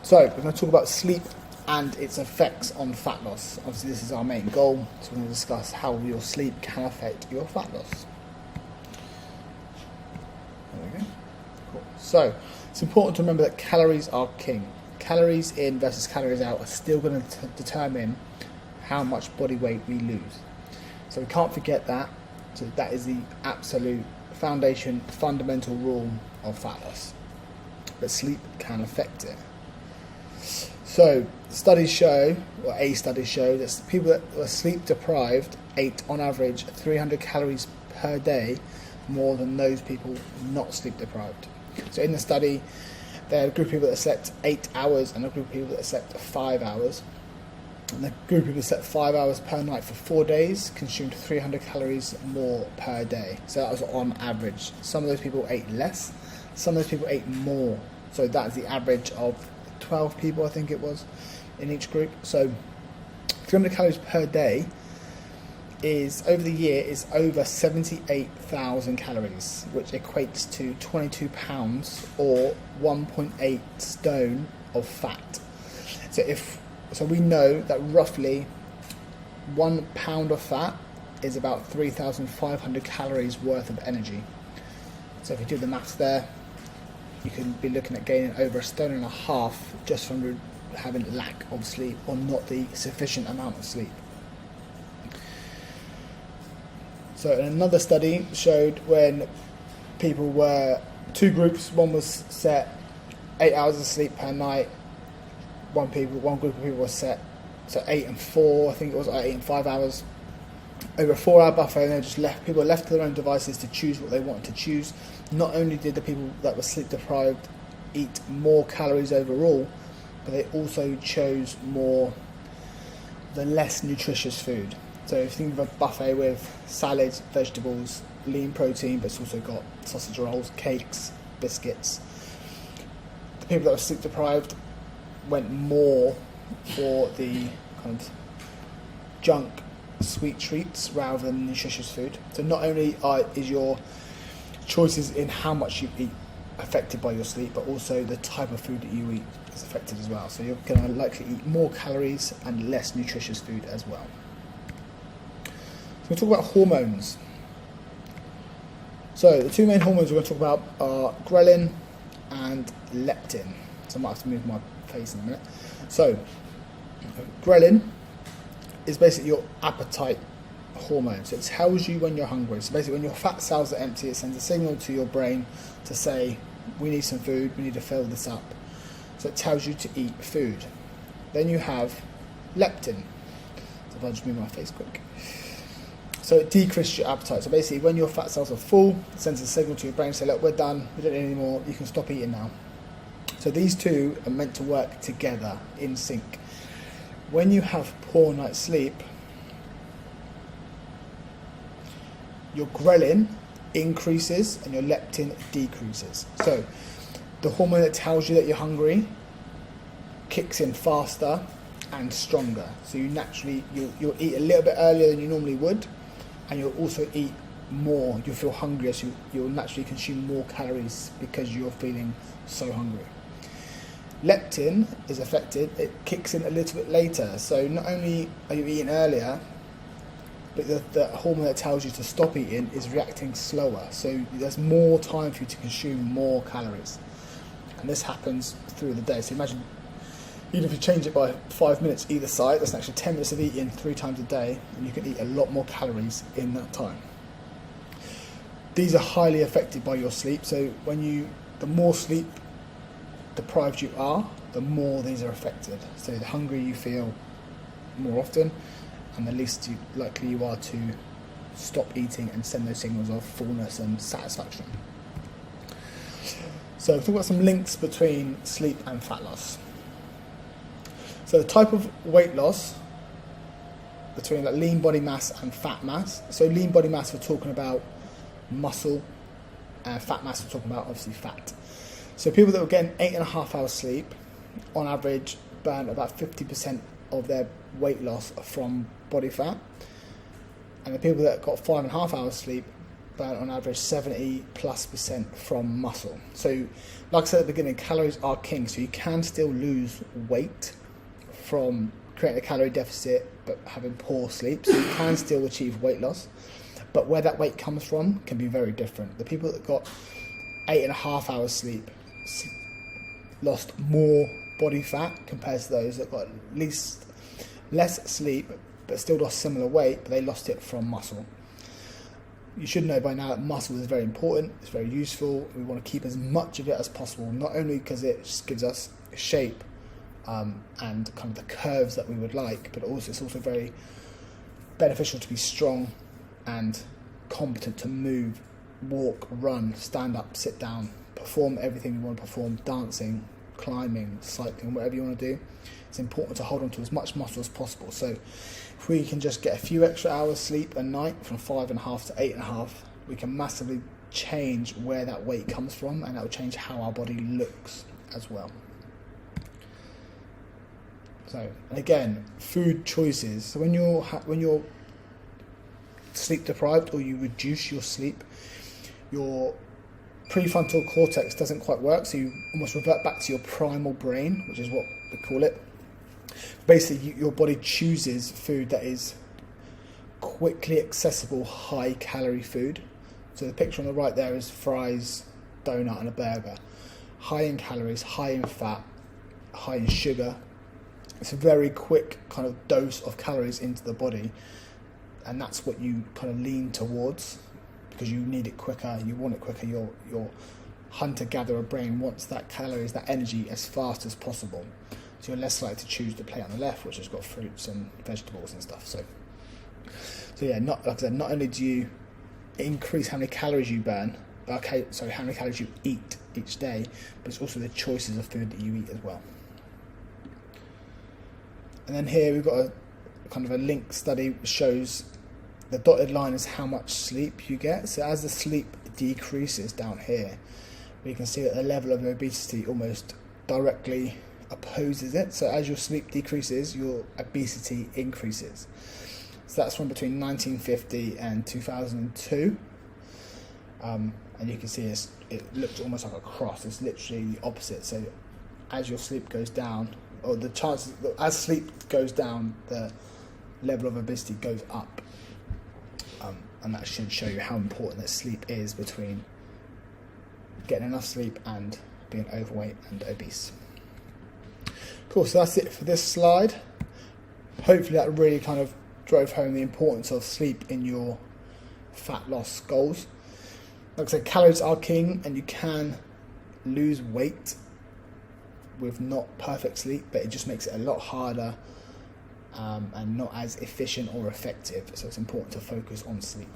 So we're going to talk about sleep and its effects on fat loss. Obviously this is our main goal, so we're going to discuss how your sleep can affect your fat loss. There we go. Cool. So it's important to remember that calories are king. Calories in versus calories out are still going to determine how much body weight we lose. So we can't forget that. So that is the absolute foundation, fundamental rule of fat loss. But sleep can affect it. So studies show, or a study showed, that people that were sleep deprived ate on average 300 calories per day more than those people not sleep deprived. So in the study, they had a group of people that slept 8 hours and a group of people that slept 5 hours. And the group of people that slept 5 hours per night for 4 days consumed 300 calories more per day. So that was on average. Some of those people ate less, some of those people ate more. So that's the average of 12 people, I think it was, in each group. So 300 calories per day is, over the year, is over 78,000 calories, which equates to 22 pounds or 1.8 stone of fat. So we know that roughly 1 pound of fat is about 3,500 calories worth of energy. So if you do the maths there, you can be looking at gaining over 1.5 stones just from having lack of sleep or not the sufficient amount of sleep. So another study showed when people were two groups, one was set 8 hours of sleep per night, one group of people was set 8 and 4, I think it was 8 and 5 hours. Over a 4-hour buffet, and they just people were left to their own devices to choose what they wanted to choose. Not only did the people that were sleep deprived eat more calories overall, but they also chose the less nutritious food. So if you think of a buffet with salads, vegetables, lean protein, but it's also got sausage rolls, cakes, biscuits. The people that were sleep deprived went more for the kind of junk, sweet treats rather than nutritious food. So not only is your choices in how much you eat affected by your sleep, but also the type of food that you eat is affected as well. So you're going to likely eat more calories and less nutritious food as well. So we'll talk about hormones. So the two main hormones we're going to talk about are ghrelin and leptin. So I might have to move my face in a minute. So ghrelin is basically your appetite hormone. So it tells you when you're hungry. So basically when your fat cells are empty, it sends a signal to your brain to say, we need some food, we need to fill this up. So it tells you to eat food. Then you have leptin. So if I just move my face quick. So it decreases your appetite. So basically when your fat cells are full, it sends a signal to your brain to say, look, we're done, we don't need any more, you can stop eating now. So these two are meant to work together in sync. When you have poor night's sleep, your ghrelin increases and your leptin decreases. So the hormone that tells you that you're hungry kicks in faster and stronger. So you'll eat a little bit earlier than you normally would, and you'll also eat more. You'll feel hungrier, so you'll naturally consume more calories because you're feeling so hungry. Leptin is affected, it kicks in a little bit later. So not only are you eating earlier, but the hormone that tells you to stop eating is reacting slower. So there's more time for you to consume more calories. And this happens through the day. So imagine, even if you change it by 5 minutes either side, that's an extra 10 minutes of eating 3 times a day, and you can eat a lot more calories in that time. These are highly affected by your sleep. So the more sleep deprived you are, the more these are affected. So the hungrier you feel more often, and the least likely you are to stop eating and send those signals of fullness and satisfaction. So talk about some links between sleep and fat loss. So the type of weight loss between lean body mass and fat mass. So lean body mass, we're talking about muscle, and fat mass, we're talking about obviously fat. So people that were getting 8.5 hours sleep, on average, burn about 50% of their weight loss from body fat. And the people that got 5.5 hours sleep burn on average 70+% from muscle. So, like I said at the beginning, calories are king. So you can still lose weight from creating a calorie deficit but having poor sleep. So you can still achieve weight loss. But where that weight comes from can be very different. The people that got 8.5 hours sleep lost more body fat compared to those that got at least less sleep but still lost similar weight, but they lost it from muscle. You should know by now that muscle is very important, it's very useful. We want to keep as much of it as possible, not only because it just gives us shape and kind of the curves that we would like, but also it's also very beneficial to be strong and competent to move, walk, run, stand up, sit down, perform everything you want to perform, dancing, climbing, cycling, whatever you want to do. It's important to hold on to as much muscle as possible. So if we can just get a few extra hours sleep a night from 5.5 to 8.5, we can massively change where that weight comes from, and that will change how our body looks as well. So, and again, food choices. So when you're sleep deprived or you reduce your sleep, your prefrontal cortex doesn't quite work, so you almost revert back to your primal brain, which is what we call it. Basically, your body chooses food that is quickly accessible, high-calorie food. So the picture on the right there is fries, donut, and a burger. High in calories, high in fat, high in sugar. It's a very quick kind of dose of calories into the body, and that's what you kind of lean towards because you need it quicker, you want it quicker. Your hunter-gatherer brain wants that calories, that energy as fast as possible. So you're less likely to choose the plate on the left, which has got fruits and vegetables and stuff. So yeah, like I said, not only do you increase how many calories you burn, how many calories you eat each day, but it's also the choices of food that you eat as well. And then here we've got a kind of a link study which shows the dotted line is how much sleep you get. So as the sleep decreases down here, we can see that the level of obesity almost directly opposes it. So as your sleep decreases, your obesity increases. So that's from between 1950 and 2002. And you can see it looks almost like a cross. It's literally the opposite. So as your sleep goes down, or the chances, as sleep goes down, the level of obesity goes up. And that should show you how important that sleep is between getting enough sleep and being overweight and obese. Cool, so that's it for this slide. Hopefully that really kind of drove home the importance of sleep in your fat loss goals. Like I said, calories are king, and you can lose weight with not perfect sleep, but it just makes it a lot harder and not as efficient or effective. So it's important to focus on sleep.